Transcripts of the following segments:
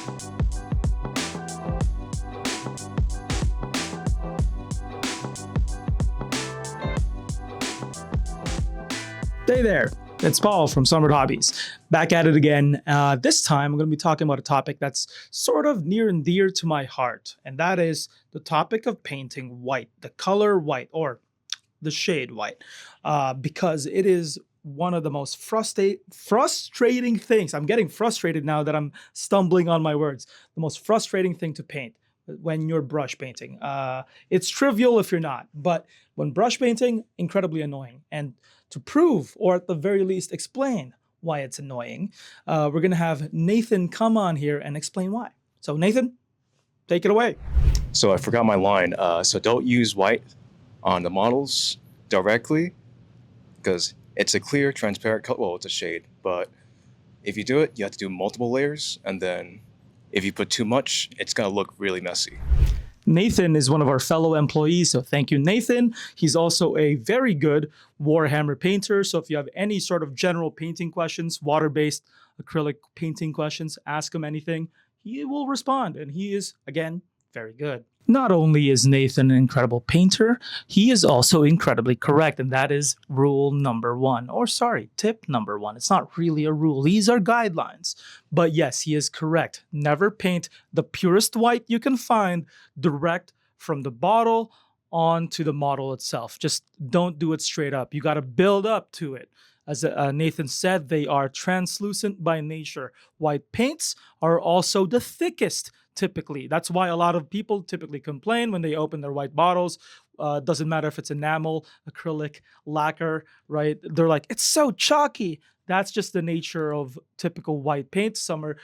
Hey there, it's Paul from Summer Hobbies. Back at it again. This time, I'm going to be talking about a topic that's sort of near and dear to my heart, and that is the topic of painting white, the color white, or the shade white, because it is one of the most frustrating things. I'm getting frustrated now that I'm stumbling on my words. The most frustrating thing to paint when you're brush painting. It's trivial if you're not, but when brush painting, incredibly annoying. And to prove, or at the very least explain why it's annoying, we're going to have Nathan come on here and explain why. So Nathan, take it away. So I forgot my line. So don't use white on the models directly because it's a clear, transparent color. Well, it's a shade, but if you do it, you have to do multiple layers. And then if you put too much, it's going to look really messy. Nathan is one of our fellow employees, so thank you, Nathan. He's also a very good Warhammer painter, so if you have any sort of general painting questions, water-based acrylic painting questions, ask him anything. He will respond, and he is, again, very good. Not only is Nathan an incredible painter, he is also incredibly correct, and that is rule number one. Or sorry, tip number one. It's not really a rule. These are guidelines. But yes, he is correct. Never paint the purest white you can find direct from the bottle onto the model itself. Just don't do it straight up. You got to build up to it. As Nathan said, they are translucent by nature. White paints are also the thickest typically. That's why a lot of people typically complain when they open their white bottles. Doesn't matter if it's enamel, acrylic, lacquer, right? They're like, it's so chalky. That's just the nature of typical white paint. Some are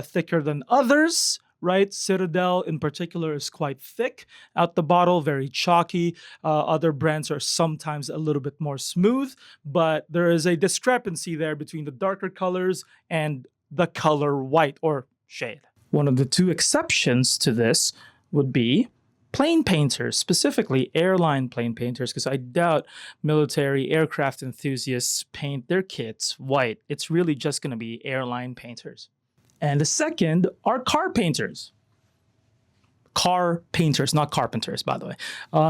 thicker than others, right? Citadel in particular is quite thick out the bottle, very chalky. Other brands are sometimes a little bit more smooth, but there is a discrepancy there between the darker colors and the color white or shade. One of the two exceptions to this would be plane painters, specifically airline plane painters, because I doubt military aircraft enthusiasts paint their kits white. It's really just going to be airline painters. And the second are car painters. Car painters, not carpenters, by the way.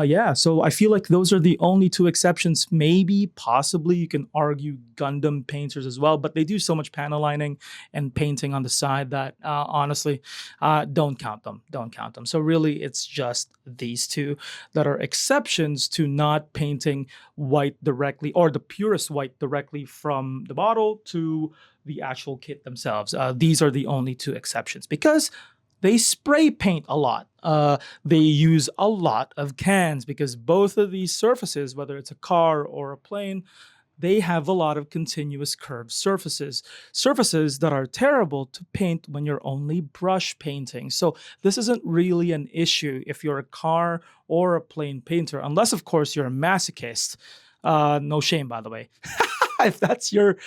Yeah, so I feel like those are the only two exceptions. Maybe, possibly, you can argue Gundam painters as well, but they do so much panel lining and painting on the side that, honestly, don't count them. Don't count them. So really, it's just these two that are exceptions to not painting white directly, or the purest white directly from the bottle to the actual kit themselves. These are the only two exceptions because they spray paint a lot. They use a lot of cans because both of these surfaces, whether it's a car or a plane, they have a lot of continuous curved surfaces. Surfaces that are terrible to paint when you're only brush painting. So this isn't really an issue if you're a car or a plane painter, unless, of course, you're a masochist. No shame, by the way. If that's your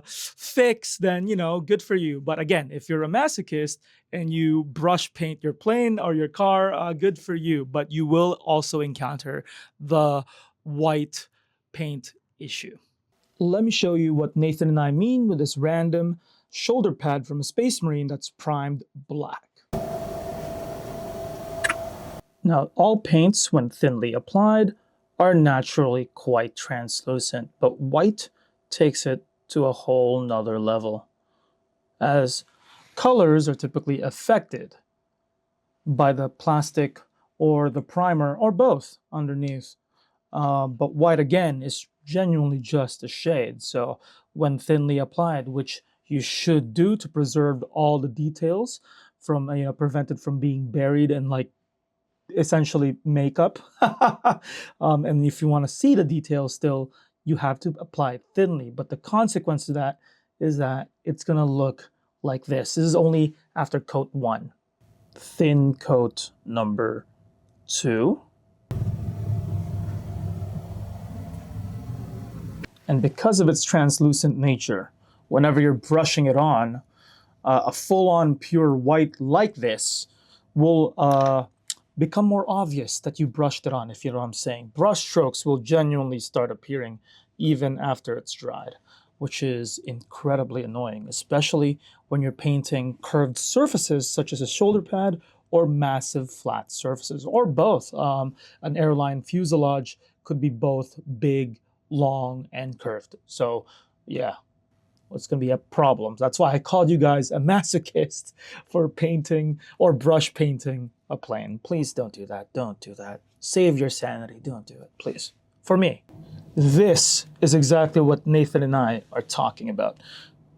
fix, then, good for you. But again, if you're a masochist and you brush paint your plane or your car, good for you. But you will also encounter the white paint issue. Let me show you what Nathan and I mean with this random shoulder pad from a Space Marine that's primed black. Now, all paints, when thinly applied, are naturally quite translucent, but white takes it to a whole nother level, as colors are typically affected by the plastic or the primer or both underneath. But white, again, is genuinely just a shade. So when thinly applied, which you should do to preserve all the details from, prevent it from being buried and essentially makeup. And if you want to see the details still, you have to apply it thinly. But the consequence of that is that it's going to look like this. This is only after coat 1. Thin coat number 2. And because of its translucent nature, whenever you're brushing it on, a full-on pure white like this will become more obvious that you brushed it on, if you know what I'm saying. Brush strokes will genuinely start appearing even after it's dried. which is incredibly annoying, especially when you're painting curved surfaces such as a shoulder pad or massive flat surfaces, or both. An airline fuselage could be both big, long, and curved. So, yeah, it's going to be a problem. That's why I called you guys a masochist for painting or brush painting a plane. Please don't do that. Don't do that. Save your sanity. Don't do it, please. For me, this is exactly what Nathan and I are talking about.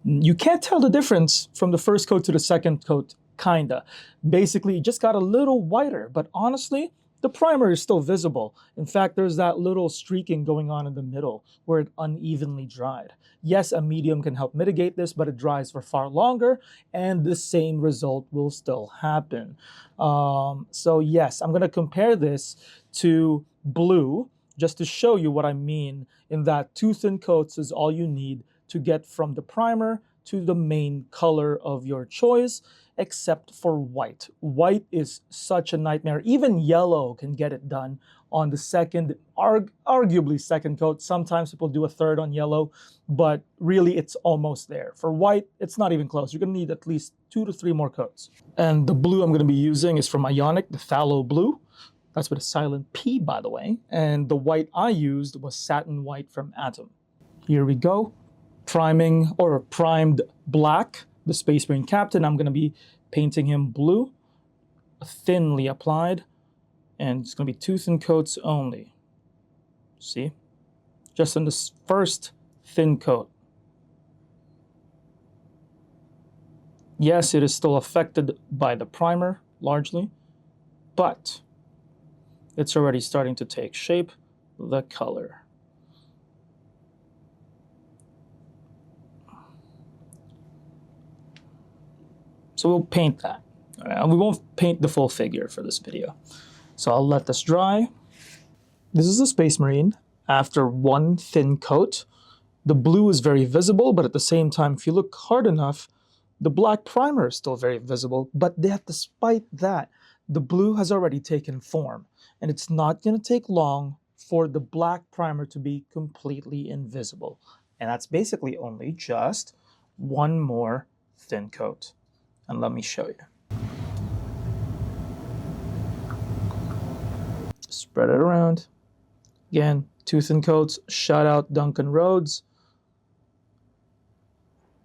You can't tell the difference from the first coat to the second coat, kinda. Basically, it just got a little whiter, but honestly, the primer is still visible. In fact, there's that little streaking going on in the middle where it unevenly dried. Yes, a medium can help mitigate this, but it dries for far longer, and the same result will still happen. So yes, I'm gonna compare this to blue, just to show you what I mean in that 2 thin coats is all you need to get from the primer to the main color of your choice, except for white. White is such a nightmare. Even yellow can get it done on the second, arguably second coat. Sometimes people do a third on yellow, but really it's almost there. For white, it's not even close. You're gonna need at least 2 to 3 more coats. And the blue I'm gonna be using is from Ionic, the phthalo blue. That's with a silent P, by the way. And the white I used was satin white from Atom. Here we go. Priming or primed black, the Space Marine Captain. I'm going to be painting him blue, thinly applied, and it's going to be 2 thin coats only. See? Just on this first thin coat. Yes, it is still affected by the primer, largely, but it's already starting to take shape, the color. So we'll paint that. We won't paint the full figure for this video. So I'll let this dry. This is a Space Marine after 1 thin coat. The blue is very visible, but at the same time, if you look hard enough, the black primer is still very visible. But despite that, the blue has already taken form. And it's not going to take long for the black primer to be completely invisible. And that's basically only just 1 more thin coat. And let me show you. Spread it around. Again, 2 thin coats. Shout out Duncan Rhodes.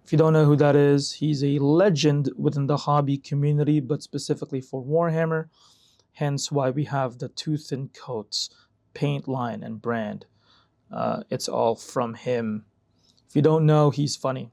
If you don't know who that is, he's a legend within the hobby community, but specifically for Warhammer. Hence why we have the 2 thin coats paint line and brand. It's all from him. If you don't know, he's funny.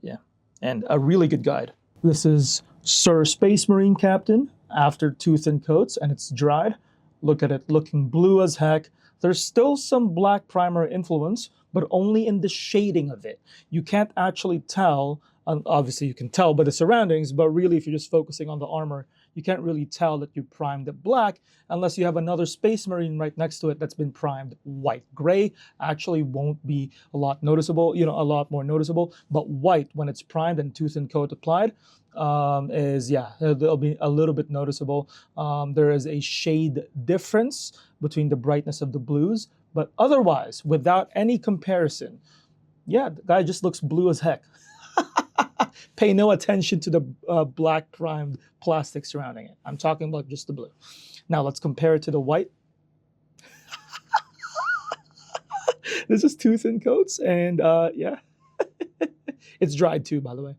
Yeah. And a really good guide. This is Sir Space Marine Captain after 2 thin coats, and it's dried. Look at it, looking blue as heck. There's still some black primer influence, but only in the shading of it. You can't actually tell, obviously you can tell by the surroundings, but really if you're just focusing on the armor, you can't really tell that you primed it black unless you have another Space Marine right next to it that's been primed white. Gray actually won't be a lot noticeable, a lot more noticeable, but white, when it's primed and 2 thin coat applied, it'll be a little bit noticeable. There is a shade difference between the brightness of the blues, but otherwise, without any comparison, yeah, the guy just looks blue as heck. Pay no attention to the black primed plastic surrounding it. I'm talking about just the blue. Now let's compare it to the white. This is 2 thin coats, and yeah, it's dried too, by the way.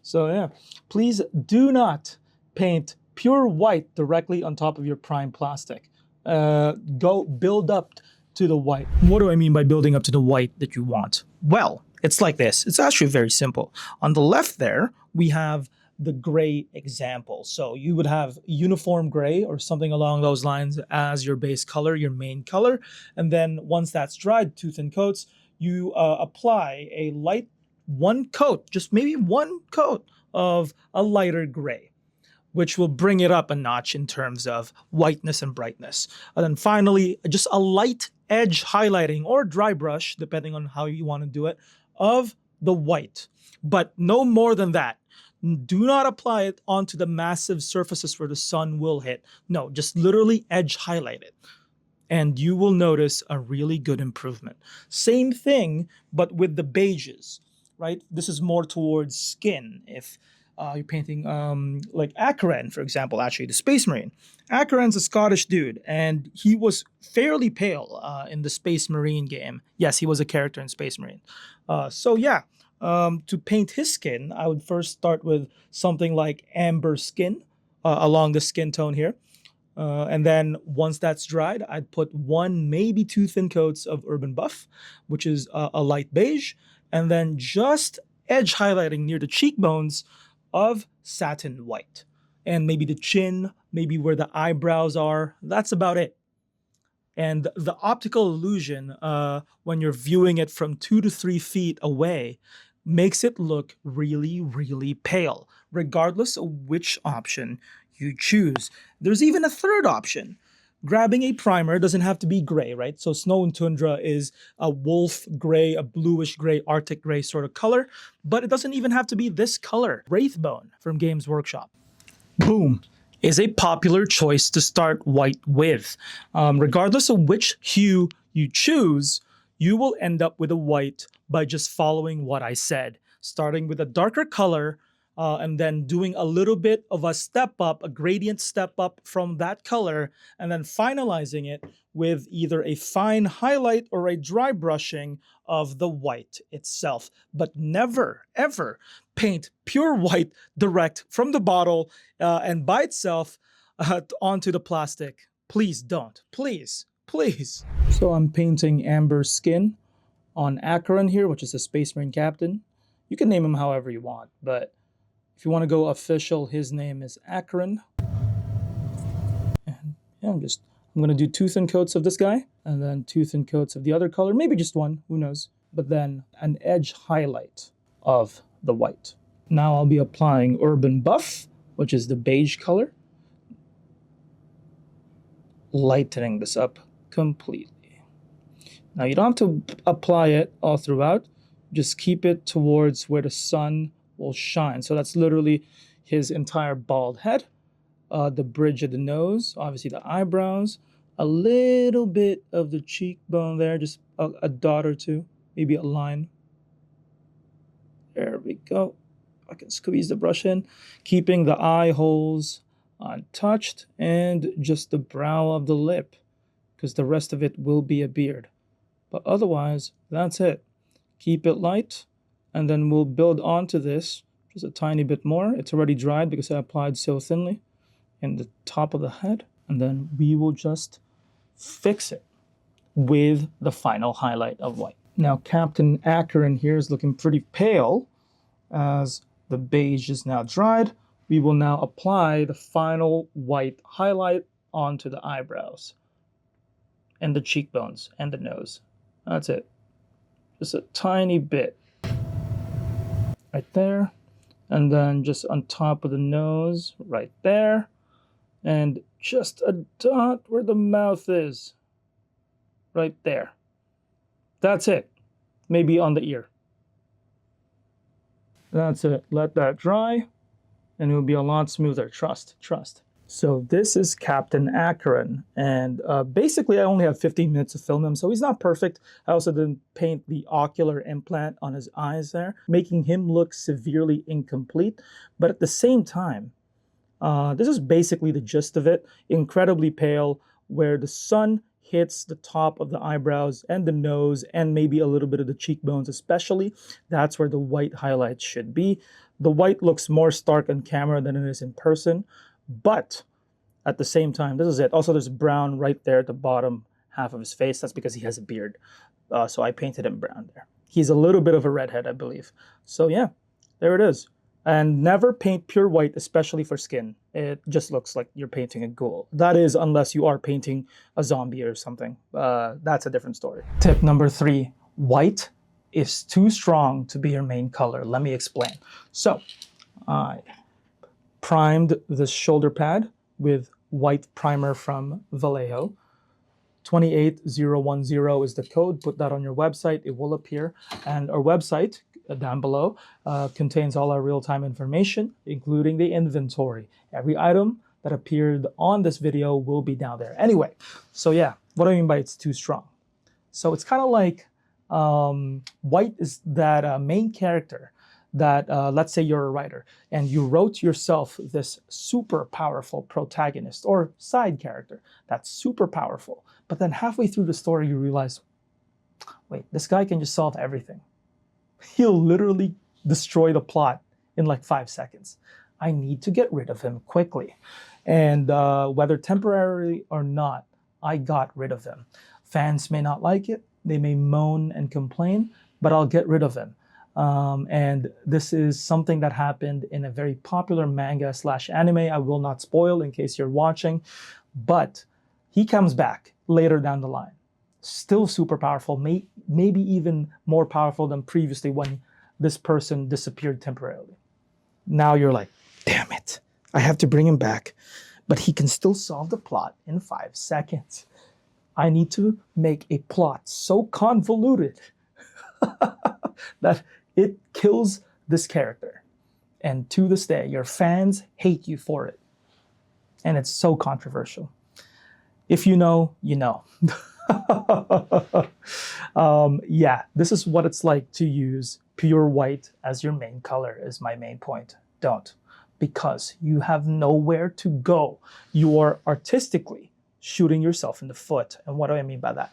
So yeah, please do not paint pure white directly on top of your prime plastic. Go build up to the white. What do I mean by building up to the white that you want? Well, it's like this. It's actually very simple. On the left there, we have the gray example. So you would have uniform gray or something along those lines as your base color, your main color. And then once that's dried, 2 thin coats, you apply a light 1 coat, just maybe 1 coat of a lighter gray, which will bring it up a notch in terms of whiteness and brightness. And then finally, just a light edge highlighting or dry brush, depending on how you want to do it, of the white. But no more than that. Do not apply it onto the massive surfaces where the sun will hit. No, just literally edge highlight it. And you will notice a really good improvement. Same thing, but with the beiges. right? This is more towards skin. If you're painting like Akaran, for example, actually the Space Marine. Akaran's a Scottish dude, and he was fairly pale in the Space Marine game. Yes, he was a character in Space Marine. So yeah, to paint his skin, I would first start with something like amber skin along the skin tone here. And then once that's dried, I'd put one, maybe two thin coats of Urban Buff, which is a light beige, and then just edge highlighting near the cheekbones of satin white. And maybe the chin, maybe where the eyebrows are. That's about it. And the optical illusion, when you're viewing it from 2 to 3 feet away, makes it look really, really pale, regardless of which option you choose. There's even a third option. Grabbing a primer doesn't have to be gray, right? So Snow and Tundra is a wolf gray, a bluish gray, Arctic gray sort of color, but it doesn't even have to be this color. Wraithbone from Games Workshop. Boom. Is a popular choice to start white with. Regardless of which hue you choose, you will end up with a white by just following what I said. Starting with a darker color and then doing a little bit of a step up, a gradient step up from that color, and then finalizing it with either a fine highlight or a dry brushing of the white itself. But never, ever paint pure white direct from the bottle and by itself onto the plastic. Please don't. Please, please. So I'm painting amber skin on Akaran here, which is a Space Marine captain. You can name him however you want, but if you want to go official, his name is Akaran. And yeah, I'm going to do 2 thin coats of this guy, and then 2 thin coats of the other color, maybe just one, who knows. But then an edge highlight of the white. Now I'll be applying Urban Buff, which is the beige color, lightening this up completely. Now you don't have to apply it all throughout, just keep it towards where the sun will shine. So that's literally his entire bald head, the bridge of the nose, obviously the eyebrows, a little bit of the cheekbone there, just a dot or two, maybe a line. There we go. I can squeeze the brush in, keeping the eye holes untouched and just the brow of the lip, because the rest of it will be a beard. But otherwise, that's it. Keep it light, and then we'll build onto this just a tiny bit more. It's already dried because I applied so thinly in the top of the head, and then we will just fix it with the final highlight of white. Now Captain Akaran here is looking pretty pale as the beige is now dried. We will now apply the final white highlight onto the eyebrows and the cheekbones and the nose. That's it. Just a tiny bit right there, and then just on top of the nose right there, and just a dot where the mouth is right there. That's it. Maybe on the ear. That's it. Let that dry and it will be a lot smoother. Trust. So this is Captain Akaran, and basically I only have 15 minutes to film him, so he's not perfect. I also didn't paint the ocular implant on his eyes there, making him look severely incomplete. But at the same time, this is basically the gist of it. Incredibly pale, where the sun hits the top of the eyebrows and the nose and maybe a little bit of the cheekbones especially. That's where the white highlights should be. The white looks more stark on camera than it is in person, but at the same time, this is it. Also, there's brown right there at the bottom half of his face. That's because he has a beard. So I painted him brown there. He's a little bit of a redhead, I believe. So yeah, there it is. And never paint pure white, especially for skin. It just looks like you're painting a ghoul. That is, unless you are painting a zombie or something. That's a different story. Tip number 3, white is too strong to be your main color. Let me explain. So I primed the shoulder pad with white primer from Vallejo. 28010 is the code. Put that on your website. It will appear. And our website down below contains all our real-time information, including the inventory. Every item that appeared on this video will be down there. Anyway, so yeah, what do I mean by it's too strong? So it's kind of like White is that main character that, let's say you're a writer and you wrote yourself this super powerful protagonist or side character that's super powerful. But then halfway through the story, you realize, wait, this guy can just solve everything. He'll literally destroy the plot in like 5 seconds. I need to get rid of him quickly. And whether temporarily or not, I got rid of him. Fans may not like it. They may moan and complain, but I'll get rid of him. And this is something that happened in a very popular manga / anime. I will not spoil in case you're watching, but he comes back later down the line. Still super powerful, maybe even more powerful than previously when this person disappeared temporarily. Now you're like, damn it, I have to bring him back, but he can still solve the plot in 5 seconds. I need to make a plot so convoluted that it kills this character. And to this day, your fans hate you for it. And it's so controversial. If you know, you know. Yeah, this is what it's like to use pure white as your main color is my main point. Don't. Because you have nowhere to go. You are artistically shooting yourself in the foot. And what do I mean by that?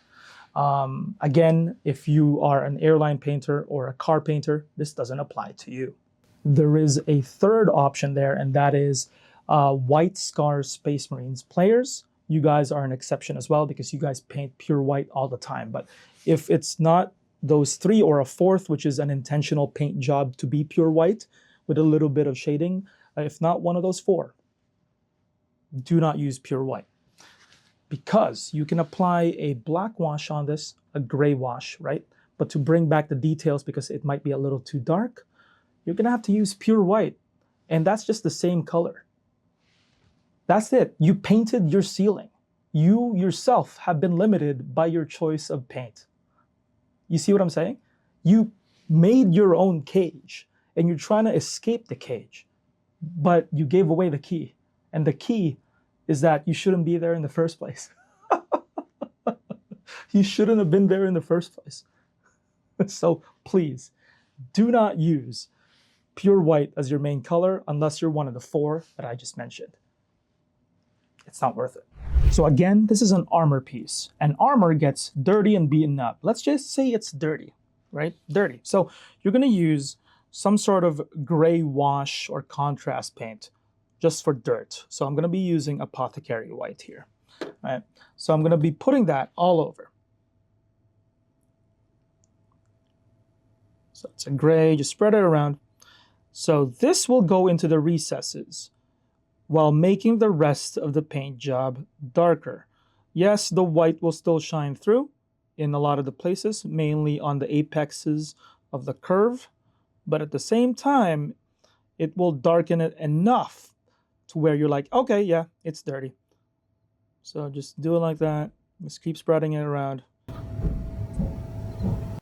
Again, if you are an airline painter or a car painter, this doesn't apply to you. There is a third option there, and that is White Scars Space Marines players. You guys are an exception as well because you guys paint pure white all the time. But if it's not those three or a fourth, which is an intentional paint job to be pure white with a little bit of shading, if not one of those four, do not use pure white. Because you can apply a black wash on this, a gray wash, right? But to bring back the details because it might be a little too dark, you're gonna have to use pure white. And that's just the same color. That's it. You painted your ceiling. You yourself have been limited by your choice of paint. You see what I'm saying? You made your own cage and you're trying to escape the cage, but you gave away the key. And the key is that you shouldn't be there in the first place. You shouldn't have been there in the first place. So please, do not use pure white as your main color unless you're one of the four that I just mentioned. It's not worth it. So again, this is an armor piece, and armor gets dirty and beaten up. Let's just say it's dirty, right? Dirty. So you're gonna use some sort of gray wash or contrast paint just for dirt. So I'm gonna be using Apothecary White here, right? So I'm gonna be putting that all over. So it's a gray, just spread it around. So this will go into the recesses while making the rest of the paint job darker. Yes, the white will still shine through in a lot of the places, mainly on the apexes of the curve, but at the same time, it will darken it enough to where you're like, okay, yeah, it's dirty. So just do it like that. Just keep spreading it around.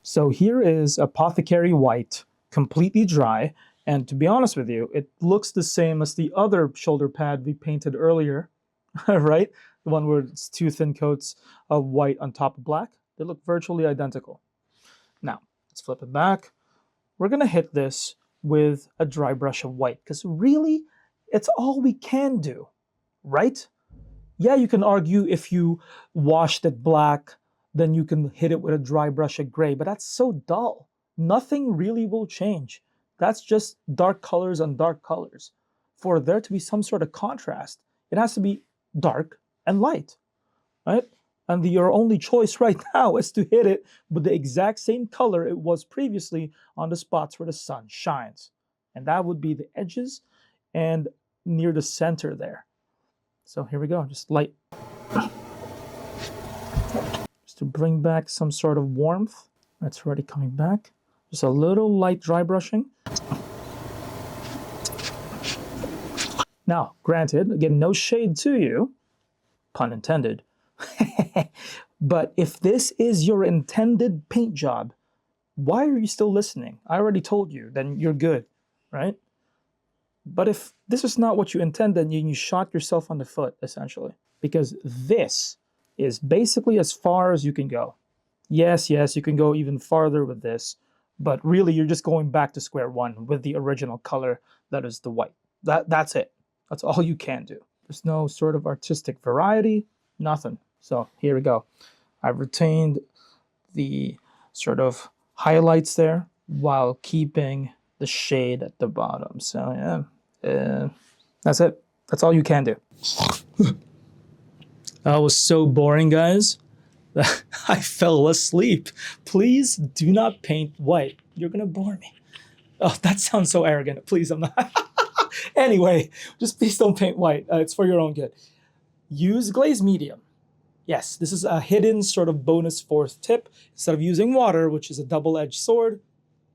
So here is Apothecary White, completely dry. And to be honest with you, it looks the same as the other shoulder pad we painted earlier, right? The one where it's two thin coats of white on top of black. They look virtually identical. Now, let's flip it back. We're gonna hit this with a dry brush of white because really, it's all we can do, right? Yeah, you can argue if you washed it black, then you can hit it with a dry brush of gray, but that's so dull. Nothing really will change. That's just dark colors on dark colors. For there to be some sort of contrast, it has to be dark and light, right? And your only choice right now is to hit it with the exact same color it was previously on the spots where the sun shines. And that would be the edges and near the center there. So here we go, just light. Just to bring back some sort of warmth. That's already coming back. Just a little light dry brushing. Now, granted, again, no shade to you, pun intended. But if this is your intended paint job, why are you still listening? I already told you, then you're good, right? But if this is not what you intend, then you shot yourself on the foot, essentially. Because this is basically as far as you can go. Yes, yes, you can go even farther with this, but really you're just going back to square one with the original color that is the white. That's it. That's all you can do. There's no sort of artistic variety, nothing. So here we go. I've retained the sort of highlights there while keeping the shade at the bottom. So yeah, that's it. That's all you can do. That was so boring, guys. I fell asleep. Please do not paint white. You're gonna bore me. Oh, that sounds so arrogant. Please, I'm not. Anyway, just please don't paint white. It's for your own good. Use Glaze Medium. Yes, this is a hidden sort of bonus fourth tip. Instead of using water, which is a double-edged sword,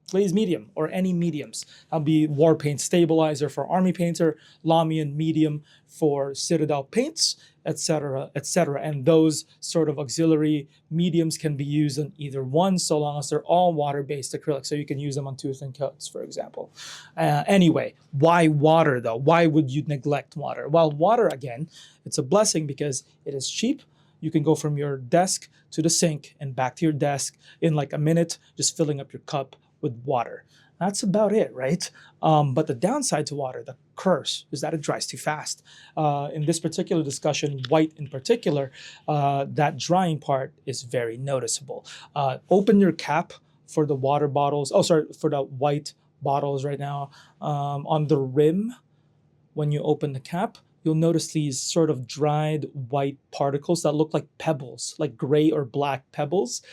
Glaze Medium or any mediums. That'll be War Paint Stabilizer for Army Painter, Lamian Medium for Citadel Paints, etc., etc. And those sort of auxiliary mediums can be used on either one, so long as they're all water-based acrylic. So you can use them on two thin coats, for example. Anyway, why water though? Why would you neglect water? Well, water, again, it's a blessing because it is cheap. You can go from your desk to the sink and back to your desk in like a minute, just filling up your cup with water. That's about it, right? But the downside to water, the curse, is that it dries too fast. In this particular discussion, white in particular, that drying part is very noticeable. Open your cap for the water bottles. Oh, sorry, for the white bottles right now. On the rim, when you open the cap, you'll notice these sort of dried white particles that look like pebbles, like gray or black pebbles.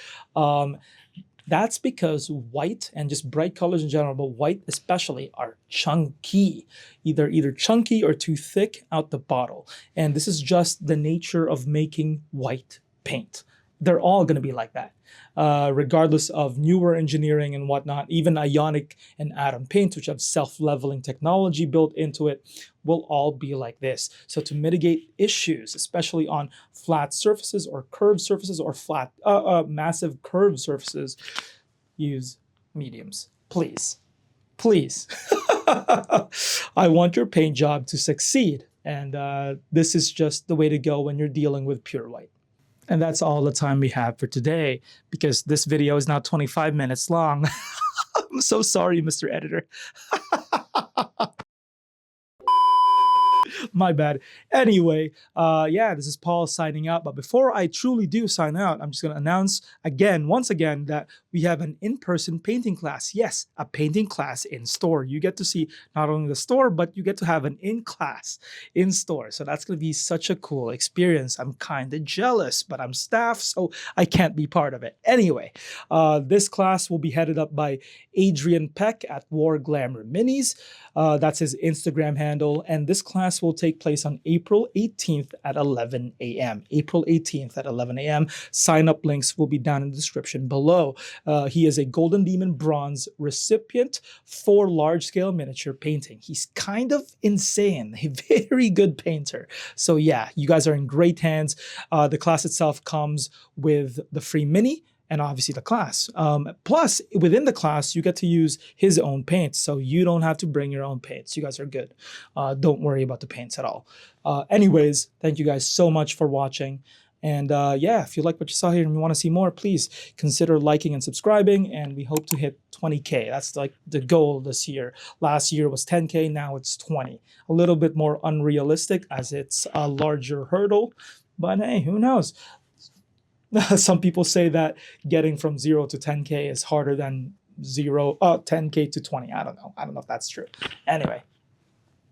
That's because white and just bright colors in general, but white especially, are chunky, either chunky or too thick out the bottle. And this is just the nature of making white paint. They're all going to be like that, regardless of newer engineering and whatnot. Even ionic and atom paints, which have self-leveling technology built into it, will all be like this. So to mitigate issues, especially on flat surfaces or curved surfaces or flat, massive curved surfaces, use mediums, please. Please. I want your paint job to succeed. And this is just the way to go when you're dealing with pure white. And that's all the time we have for today, because this video is now 25 minutes long. I'm so sorry, Mr. Editor. My bad. Anyway, yeah, this is Paul signing out. But before I truly do sign out, I'm just going to announce once again, that we have an in-person painting class. Yes, a painting class in store. You get to see not only the store, but you get to have an in-class in store. So that's going to be such a cool experience. I'm kind of jealous, but I'm staff, so I can't be part of it. Anyway, this class will be headed up by Adrian Peck at War Glamour Minis. That's his Instagram handle. And this class will take place on April 18th at 11 a.m. April 18th at 11 a.m. Sign-up links will be down in the description below. He is a Golden Demon Bronze recipient for large-scale miniature painting. He's kind of insane, a very good painter. So yeah, you guys are in great hands. The class itself comes with the free mini, and obviously the class. Plus, within the class, you get to use his own paints, so you don't have to bring your own paints. You guys are good. Don't worry about the paints at all. Anyways, thank you guys so much for watching. And yeah, if you like what you saw here and you want to see more, please consider liking and subscribing. And we hope to hit 20K. That's like the goal this year. Last year was 10K, now it's 20. A little bit more unrealistic as it's a larger hurdle. But hey, who knows? Some people say that getting from 0 to 10K is harder than 10K to 20. I don't know. I don't know if that's true. Anyway,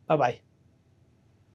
bye-bye.